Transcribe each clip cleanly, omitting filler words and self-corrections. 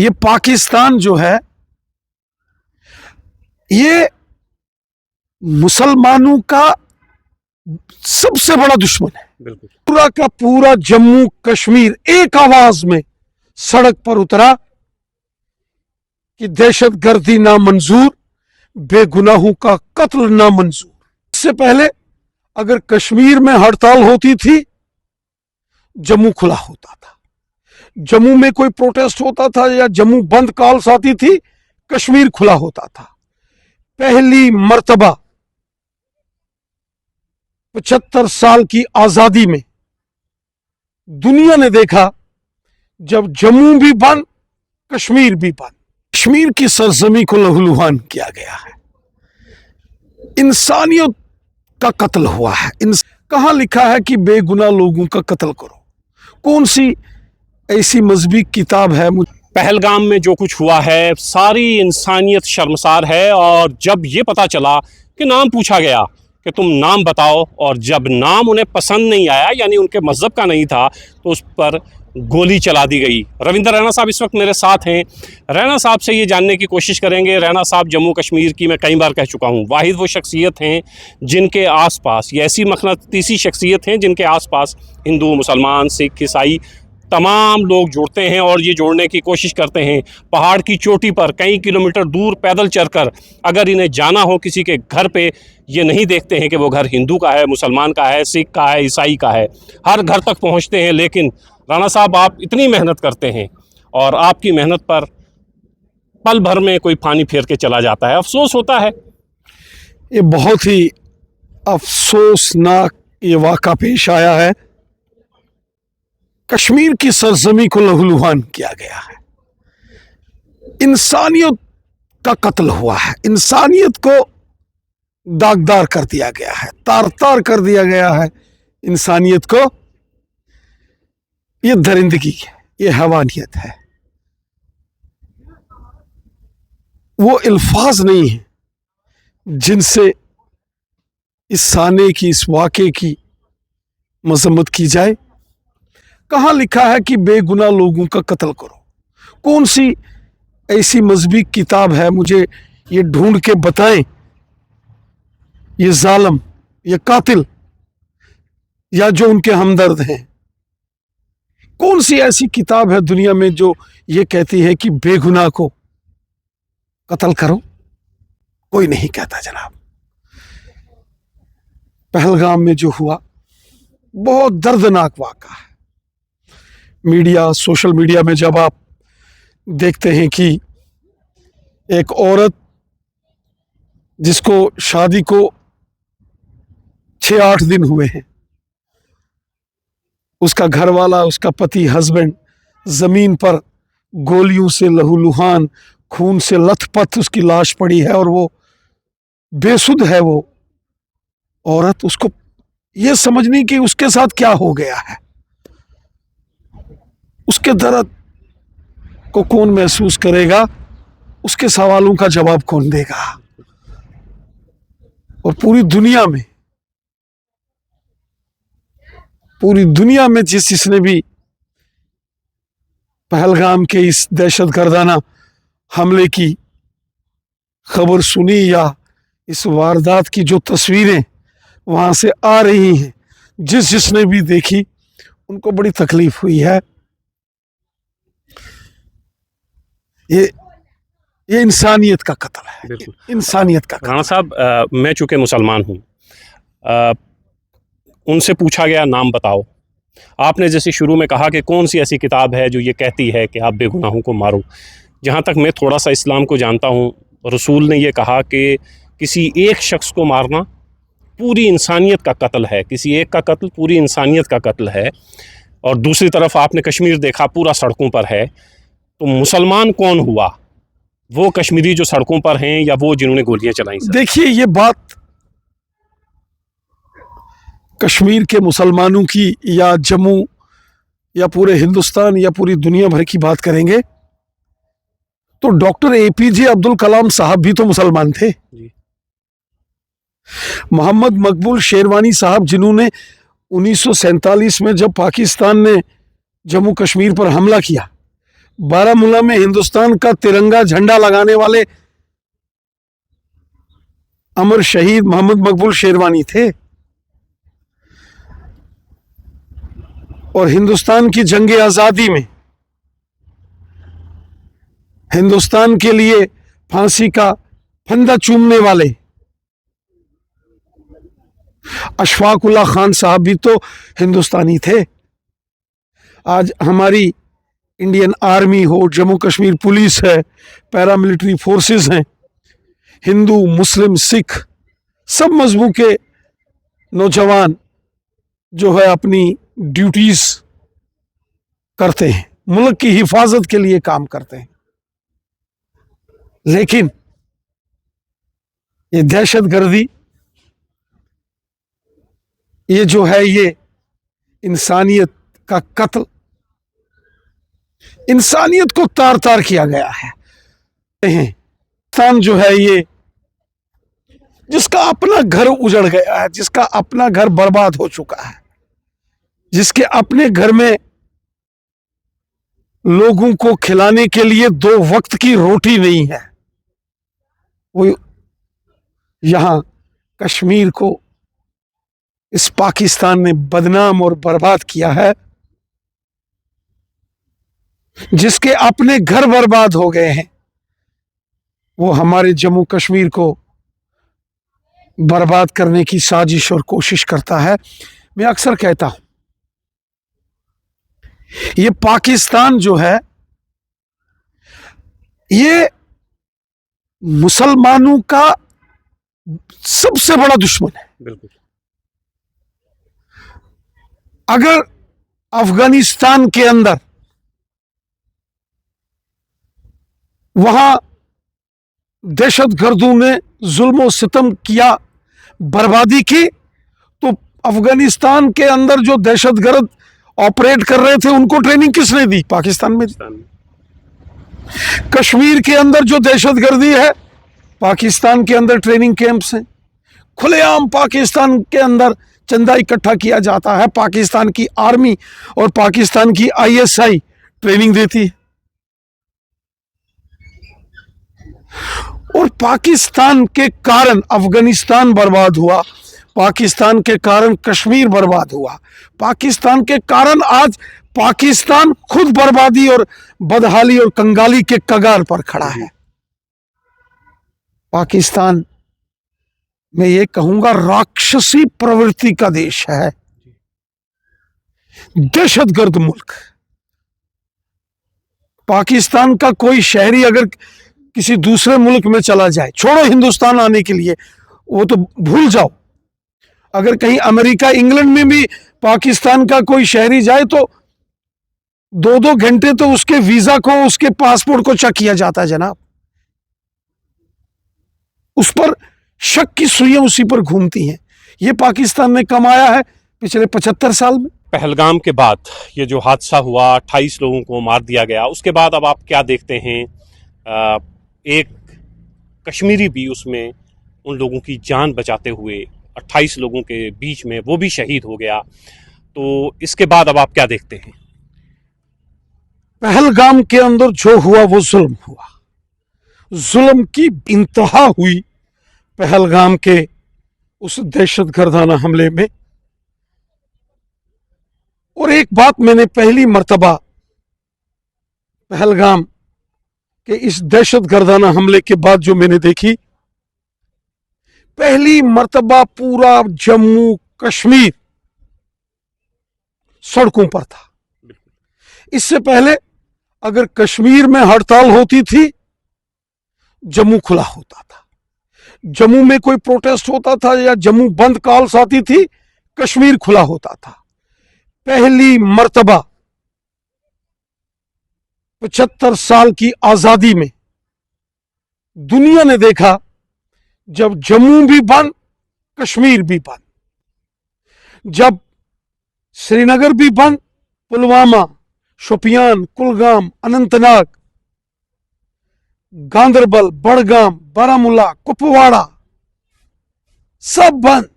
ये पाकिस्तान जो है ये मुसलमानों का सबसे बड़ा दुश्मन है। बिल्कुल। पूरा का पूरा जम्मू कश्मीर एक आवाज में सड़क पर उतरा कि दहशतगर्दी नामंजूर, बेगुनाहों का कत्ल नामंजूर। इससे पहले अगर कश्मीर में हड़ताल होती थी, जम्मू खुला होता था। जम्मू में कोई प्रोटेस्ट होता था या जम्मू बंद कॉल्स आती थी, कश्मीर खुला होता था। पहली मर्तबा 75 साल की आजादी में दुनिया ने देखा जब जम्मू भी बंद, कश्मीर भी बंद। कश्मीर की सरजमी को लहूलुहान किया गया है, इंसानियत का कत्ल हुआ है। कहां लिखा है कि बेगुनाह लोगों का कत्ल करो? कौन सी ऐसी मजहबी किताब है? पहलगाम में जो कुछ हुआ है, सारी इंसानियत शर्मसार है। और जब ये पता चला कि नाम पूछा गया कि तुम नाम बताओ, और जब नाम उन्हें पसंद नहीं आया, यानी उनके मज़हब का नहीं था, तो उस पर गोली चला दी गई। रविंदर रैना साहब इस वक्त मेरे साथ हैं। रैना साहब से ये जानने की कोशिश करेंगे। रैना साहब जम्मू कश्मीर की, मैं कई बार कह चुका हूँ, वाहिद वो शख्सियत हैं जिनके आसपास, ये ऐसी मखनतीसी शख्सियत हैं जिनके आसपास हिंदू, मुसलमान, सिख, ईसाई तमाम लोग जुड़ते हैं और ये जोड़ने की कोशिश करते हैं। पहाड़ की चोटी पर कई किलोमीटर दूर पैदल चलकर अगर इन्हें जाना हो किसी के घर पे, ये नहीं देखते हैं कि वो घर हिंदू का है, मुसलमान का है, सिख का है, ईसाई का है, हर घर तक पहुंचते हैं। लेकिन राणा साहब, आप इतनी मेहनत करते हैं और आपकी मेहनत पर पल भर में कोई पानी फेर के चला जाता है, अफसोस होता है। ये बहुत ही अफसोसनाक ये वाक़ा पेश आया है। कश्मीर की सरजमी को लहूलुहान किया गया है, इंसानियत का कत्ल हुआ है, इंसानियत को दागदार कर दिया गया है, तार तार कर दिया गया है इंसानियत को। ये दरिंदगी है, ये हैवानियत है। वो अल्फाज नहीं है जिनसे इस साने की, इस वाक़े की मजम्मत की जाए। कहां लिखा है कि बेगुनाह लोगों का कत्ल करो? कौन सी ऐसी मजहबी किताब है? मुझे ये ढूंढ के बताएं। ये जालिम, ये कातिल या जो उनके हमदर्द हैं, कौन सी ऐसी किताब है दुनिया में जो ये कहती है कि बेगुनाह को कत्ल करो? कोई नहीं कहता जनाब। पहलगाम में जो हुआ बहुत दर्दनाक वाक़ा है। मीडिया, सोशल मीडिया में जब आप देखते हैं कि एक औरत जिसको शादी को 6-8 दिन हुए हैं, उसका घरवाला, उसका पति, हस्बैंड जमीन पर गोलियों से लहूलुहान, खून से लथपथ उसकी लाश पड़ी है और वो बेसुध है। वो औरत, उसको ये समझनी कि उसके साथ क्या हो गया है, उसके दर्द को कौन महसूस करेगा, उसके सवालों का जवाब कौन देगा? और पूरी दुनिया में जिसने भी पहलगाम के इस दहशतगर्दाना हमले की खबर सुनी या इस वारदात की जो तस्वीरें वहां से आ रही हैं, जिसने भी देखी उनको बड़ी तकलीफ हुई है। ये इंसानियत का कत्ल है। बिल्कुल, इंसानियत का। राणा साहब, मैं चूँकि मुसलमान हूँ, उनसे पूछा गया नाम बताओ। आपने जैसे शुरू में कहा कि कौन सी ऐसी किताब है जो ये कहती है कि आप बेगुनाहों को मारो। जहाँ तक मैं थोड़ा सा इस्लाम को जानता हूँ, रसूल ने ये कहा कि किसी एक शख्स को मारना पूरी इंसानियत का कत्ल है, किसी एक का कत्ल पूरी इंसानियत का कत्ल है। और दूसरी तरफ आपने कश्मीर देखा, पूरा सड़कों पर है। तो मुसलमान कौन हुआ? वो कश्मीरी जो सड़कों पर हैं या वो जिन्होंने गोलियां चलाई? देखिए, ये बात कश्मीर के मुसलमानों की या जम्मू या पूरे हिंदुस्तान या पूरी दुनिया भर की बात करेंगे तो डॉक्टर APJ अब्दुल कलाम साहब भी तो मुसलमान थे। मोहम्मद मकबूल शेरवानी साहब, जिन्होंने 1947 में जब पाकिस्तान ने जम्मू कश्मीर पर हमला किया, बारामूला में हिंदुस्तान का तिरंगा झंडा लगाने वाले अमर शहीद मोहम्मद मकबूल शेरवानी थे और हिंदुस्तान की जंग आजादी में हिंदुस्तान के लिए फांसी का फंदा चूमने वाले अशफाक उल्लाह खान साहब भी तो हिंदुस्तानी थे। आज हमारी इंडियन आर्मी हो, जम्मू कश्मीर पुलिस है, पैरामिलिट्री फोर्सेस हैं, हिंदू मुस्लिम सिख सब मजहबों के नौजवान जो है अपनी ड्यूटीज करते हैं, मुल्क की हिफाजत के लिए काम करते हैं। लेकिन ये दहशतगर्दी, ये जो है ये इंसानियत का कत्ल, इंसानियत को तार तार किया गया है। पाकिस्तान जो है ये जिसका अपना घर उजड़ गया है, जिसका अपना घर बर्बाद हो चुका है, जिसके अपने घर में लोगों को खिलाने के लिए 2 वक्त की रोटी नहीं है, वो यहां कश्मीर को इस पाकिस्तान ने बदनाम और बर्बाद किया है। जिसके अपने घर बर्बाद हो गए हैं वो हमारे जम्मू कश्मीर को बर्बाद करने की साजिश और कोशिश करता है। मैं अक्सर कहता हूं ये पाकिस्तान जो है ये मुसलमानों का सबसे बड़ा दुश्मन है। बिल्कुल। अगर अफगानिस्तान के अंदर वहां दहशतगर्दों ने जुल्म और सितम किया, बर्बादी की, तो अफगानिस्तान के अंदर जो दहशतगर्द ऑपरेट कर रहे थे उनको ट्रेनिंग किसने दी? पाकिस्तान में दी। कश्मीर के अंदर जो दहशतगर्दी है पाकिस्तान के अंदर ट्रेनिंग कैंप्स हैं, खुलेआम पाकिस्तान के अंदर चंदा इकट्ठा किया जाता है, पाकिस्तान की आर्मी और पाकिस्तान की आईएसआई ट्रेनिंग देती है। और पाकिस्तान के कारण अफगानिस्तान बर्बाद हुआ, पाकिस्तान के कारण कश्मीर बर्बाद हुआ, पाकिस्तान के कारण आज पाकिस्तान खुद बर्बादी और बदहाली और कंगाली के कगार पर खड़ा है। पाकिस्तान मैं ये कहूंगा राक्षसी प्रवृत्ति का देश है, दहशतगर्द मुल्क। पाकिस्तान का कोई शहरी अगर किसी दूसरे मुल्क में चला जाए, छोड़ो हिंदुस्तान आने के लिए, वो तो भूल जाओ, अगर कहीं अमेरिका इंग्लैंड में भी पाकिस्तान का कोई शहरी जाए तो 2-2 घंटे तो उसके वीजा को, उसके पासपोर्ट को चेक किया जाता है जनाब। उस पर शक की सुइयां उसी पर घूमती हैं। ये पाकिस्तान ने कमाया है पिछले 75 साल में। पहलगाम के बाद ये जो हादसा हुआ, 28 लोगों को मार दिया गया, उसके बाद अब आप क्या देखते हैं? एक कश्मीरी भी उसमें उन लोगों की जान बचाते हुए 28 लोगों के बीच में वो भी शहीद हो गया, तो इसके बाद अब आप क्या देखते हैं? पहलगाम के अंदर जो हुआ वो जुल्म हुआ, जुल्म की इंतहा हुई पहलगाम के उस दहशतगर्दाना हमले में। और एक बात मैंने पहली मर्तबा पहलगाम के इस दहशतगर्दाना हमले के बाद जो मैंने देखी, पहली मर्तबा पूरा जम्मू कश्मीर सड़कों पर था। इससे पहले अगर कश्मीर में हड़ताल होती थी जम्मू खुला होता था, जम्मू में कोई प्रोटेस्ट होता था या जम्मू बंद कॉल्स आती थी, कश्मीर खुला होता था। पहली मर्तबा 75 साल की आजादी में दुनिया ने देखा जब जम्मू भी बंद, कश्मीर भी बंद, जब श्रीनगर भी बंद, पुलवामा, शोपियान, कुलगाम, अनंतनाग, गांदरबल, बड़गाम, बारामूला, कुपवाड़ा सब बंद,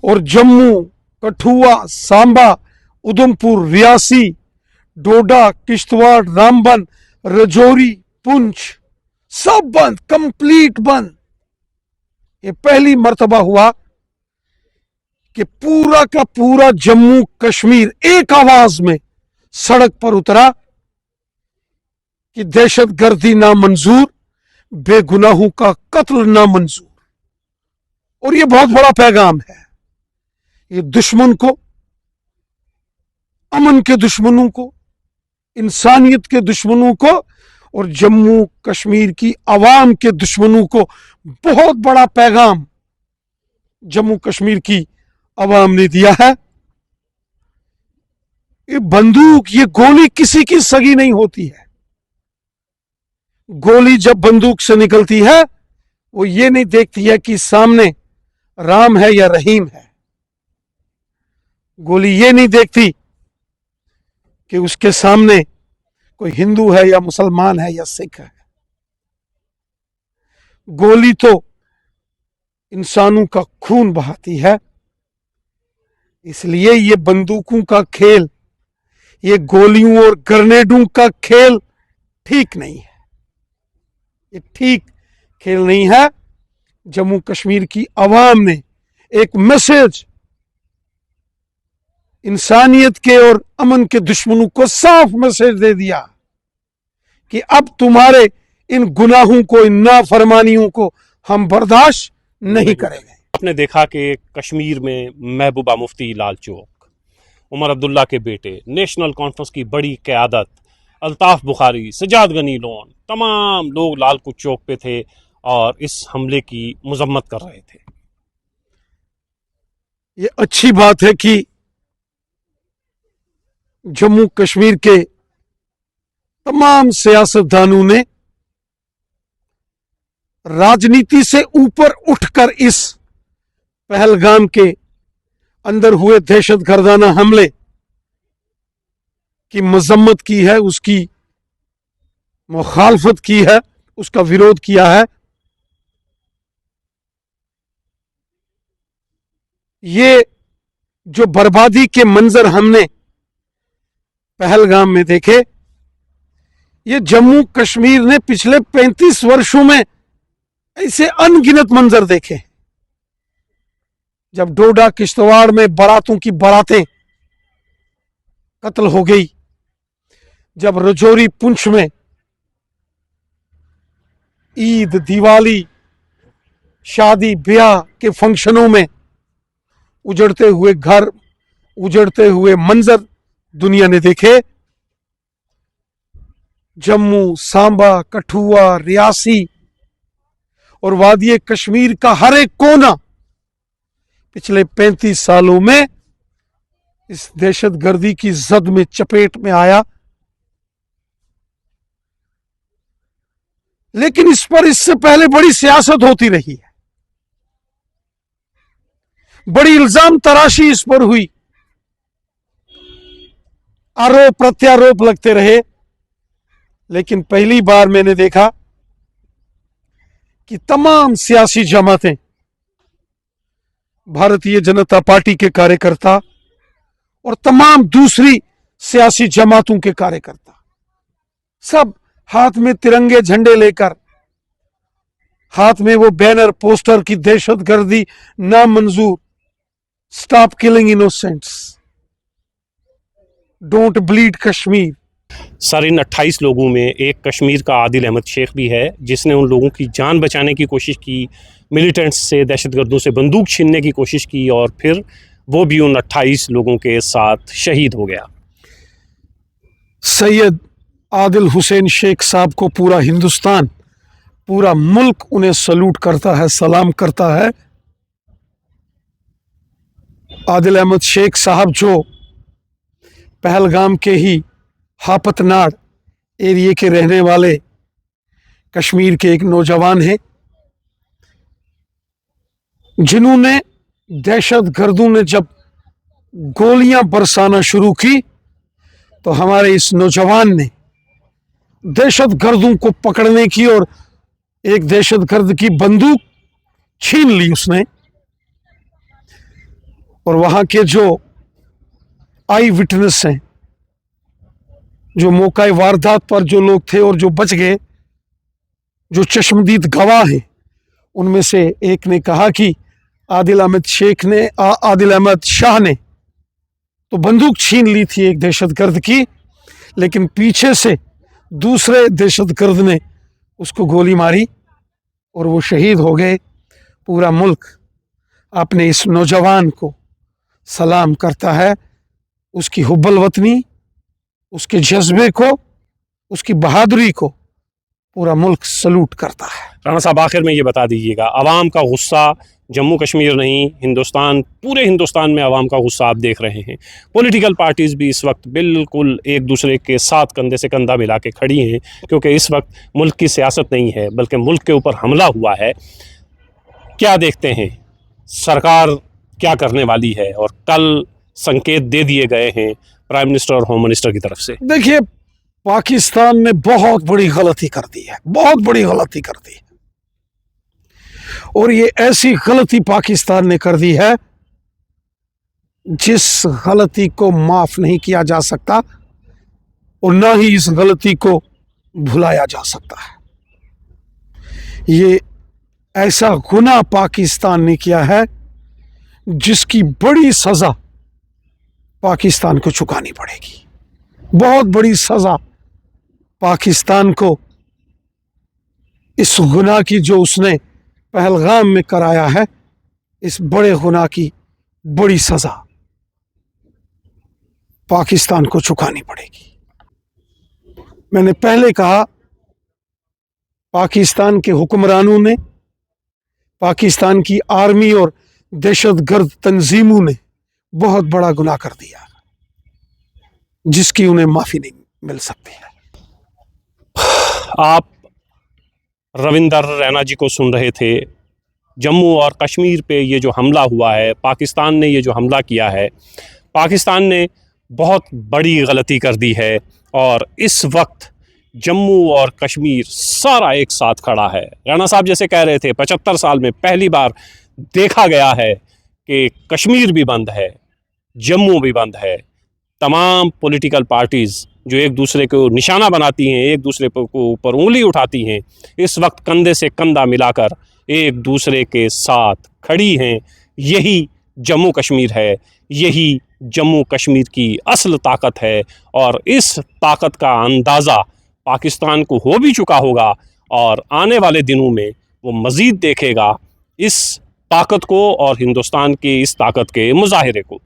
और जम्मू, कठुआ, सांबा, उधमपुर, रियासी, डोडा, किश्तवाड़, रामबन, रजौरी, पुंछ सब बंद, कंप्लीट बंद। ये पहली मर्तबा हुआ कि पूरा का पूरा जम्मू कश्मीर एक आवाज में सड़क पर उतरा कि दहशतगर्दी नामंजूर, बेगुनाहों का कत्ल नामंजूर। और ये बहुत बड़ा पैगाम है। ये दुश्मन को, अमन के दुश्मनों को, इंसानियत के दुश्मनों को और जम्मू कश्मीर की आवाम के दुश्मनों को बहुत बड़ा पैगाम जम्मू कश्मीर की आवाम ने दिया है। ये बंदूक, ये गोली किसी की सगी नहीं होती है। गोली जब बंदूक से निकलती है वो ये नहीं देखती है कि सामने राम है या रहीम है। गोली ये नहीं देखती कि उसके सामने कोई हिंदू है या मुसलमान है या सिख है। गोली तो इंसानों का खून बहाती है। इसलिए ये बंदूकों का खेल, ये गोलियों और ग्रेनेडों का खेल ठीक नहीं है। ये ठीक खेल नहीं है। जम्मू कश्मीर की आवाम ने एक मैसेज इंसानियत के और अमन के दुश्मनों को साफ मैसेज दे दिया कि अब तुम्हारे इन गुनाहों को, इन नाफरमानियों को हम बर्दाश्त नहीं करेंगे। आपने देखा कि कश्मीर में महबूबा मुफ्ती लाल चौक, उमर अब्दुल्ला के बेटे, नेशनल कॉन्फ्रेंस की बड़ी क़यादत, अल्ताफ बुखारी, सजाद गनी लोन, तमाम लोग लाल कुछ चौक पे थे और इस हमले की मजम्मत कर रहे थे। ये अच्छी बात है कि जम्मू कश्मीर के तमाम सियासतदानों ने राजनीति से ऊपर उठकर इस पहलगाम के अंदर हुए दहशतगर्दाना हमले की मजम्मत की है, उसकी मुखालफत की है, उसका विरोध किया है। ये जो बर्बादी के मंजर हमने पहलगाम में देखे, ये जम्मू कश्मीर ने पिछले 35 वर्षों में ऐसे अनगिनत मंजर देखे। जब डोडा, किश्तवाड़ में बारातों की बारातें कत्ल हो गई, जब रजौरी, पुंछ में ईद, दिवाली, शादी ब्याह के फंक्शनों में उजड़ते हुए घर, उजड़ते हुए मंजर दुनिया ने देखे, जम्मू, सांबा, कठुआ, रियासी और वादी कश्मीर का हर एक कोना पिछले 35 सालों में इस दहशतगर्दी की जद में, चपेट में आया। लेकिन इस पर इससे पहले बड़ी सियासत होती रही है, बड़ी इल्जाम तराशी इस पर हुई, आरोप प्रत्यारोप लगते रहे। लेकिन पहली बार मैंने देखा कि तमाम सियासी जमातें, भारतीय जनता पार्टी के कार्यकर्ता और तमाम दूसरी सियासी जमातों के कार्यकर्ता, सब हाथ में तिरंगे झंडे लेकर, हाथ में वो बैनर पोस्टर की दहशतगर्दी नामंजूर, stop killing innocents, don't bleed Kashmir. Sir, इन 28 लोगों में एक कश्मीर का आदिल अहमद शेख भी है जिसने उन लोगों की जान बचाने की कोशिश की, मिलिटेंट्स से, दहशतगर्दों से बंदूक छीनने की कोशिश की और फिर वो भी उन 28 लोगों के साथ शहीद हो गया। सैयद आदिल हुसैन शेख साहब को पूरा हिंदुस्तान, पूरा मुल्क उन्हें सल्यूट करता है, सलाम करता है। आदिल अहमद शेख साहब जो पहलगाम के ही हापतनाड़ एरिया के रहने वाले कश्मीर के एक नौजवान हैं, जिन्होंने दहशतगर्दों ने जब गोलियां बरसाना शुरू की तो हमारे इस नौजवान ने दहशतगर्दों को पकड़ने की और एक दहशतगर्द की बंदूक छीन ली उसने। और वहां के जो आई विटनेस हैं, जो मौका वारदात पर जो लोग थे और जो बच गए, जो चश्मदीद गवाह हैं, उनमें से एक ने कहा कि आदिल अहमद शाह ने तो बंदूक छीन ली थी एक दहशतगर्द की, लेकिन पीछे से दूसरे दहशतगर्द ने उसको गोली मारी और वो शहीद हो गए। पूरा मुल्क अपने इस नौजवान को सलाम करता है, उसकी हुब्बुल वतनी, उसके जज्बे को, उसकी बहादुरी को पूरा मुल्क सलूट करता है। राणा साहब, आखिर में ये बता दीजिएगा, आवाम का गुस्सा जम्मू कश्मीर नहीं, हिंदुस्तान, पूरे हिंदुस्तान में आवाम का गुस्सा आप देख रहे हैं। पॉलिटिकल पार्टीज़ भी इस वक्त बिल्कुल एक दूसरे के साथ कंधे से कंधा मिला के खड़ी हैं, क्योंकि इस वक्त मुल्क की सियासत नहीं है बल्कि मुल्क के ऊपर हमला हुआ है। क्या देखते हैं, सरकार क्या करने वाली है? और कल संकेत दे दिए गए हैं प्राइम मिनिस्टर और होम मिनिस्टर की तरफ से। देखिए, पाकिस्तान ने बहुत बड़ी गलती कर दी है, बहुत बड़ी गलती कर दी है, और ये ऐसी गलती पाकिस्तान ने कर दी है जिस गलती को माफ नहीं किया जा सकता और ना ही इस गलती को भुलाया जा सकता है। ये ऐसा गुनाह पाकिस्तान ने किया है जिसकी बड़ी सजा पाकिस्तान को चुकानी पड़ेगी। बहुत बड़ी सजा पाकिस्तान को इस गुनाह की जो उसने पहलगाम में कराया है, इस बड़े गुनाह की बड़ी सजा पाकिस्तान को चुकानी पड़ेगी। मैंने पहले कहा, पाकिस्तान के हुक्मरानों ने, पाकिस्तान की आर्मी और दहशतगर्द तंजीमों ने बहुत बड़ा गुनाह कर दिया जिसकी उन्हें माफी नहीं मिल सकती है। आप रविंदर रैना जी को सुन रहे थे। जम्मू और कश्मीर पे ये जो हमला हुआ है, पाकिस्तान ने ये जो हमला किया है, पाकिस्तान ने बहुत बड़ी गलती कर दी है और इस वक्त जम्मू और कश्मीर सारा एक साथ खड़ा है। राणा साहब जैसे कह रहे थे, 75 साल में पहली बार देखा गया है कि कश्मीर भी बंद है, जम्मू भी बंद है। तमाम पॉलिटिकल पार्टीज़ जो एक दूसरे को निशाना बनाती हैं, एक दूसरे को ऊपर उंगली उठाती हैं, इस वक्त कंधे से कंधा मिलाकर एक दूसरे के साथ खड़ी हैं। यही जम्मू कश्मीर है, यही जम्मू कश्मीर की असल ताकत है और इस ताकत का अंदाज़ा पाकिस्तान को हो भी चुका होगा और आने वाले दिनों में वो मज़ीद देखेगा इस ताकत को और हिंदुस्तान की इस ताकत के मुजाहिरे को।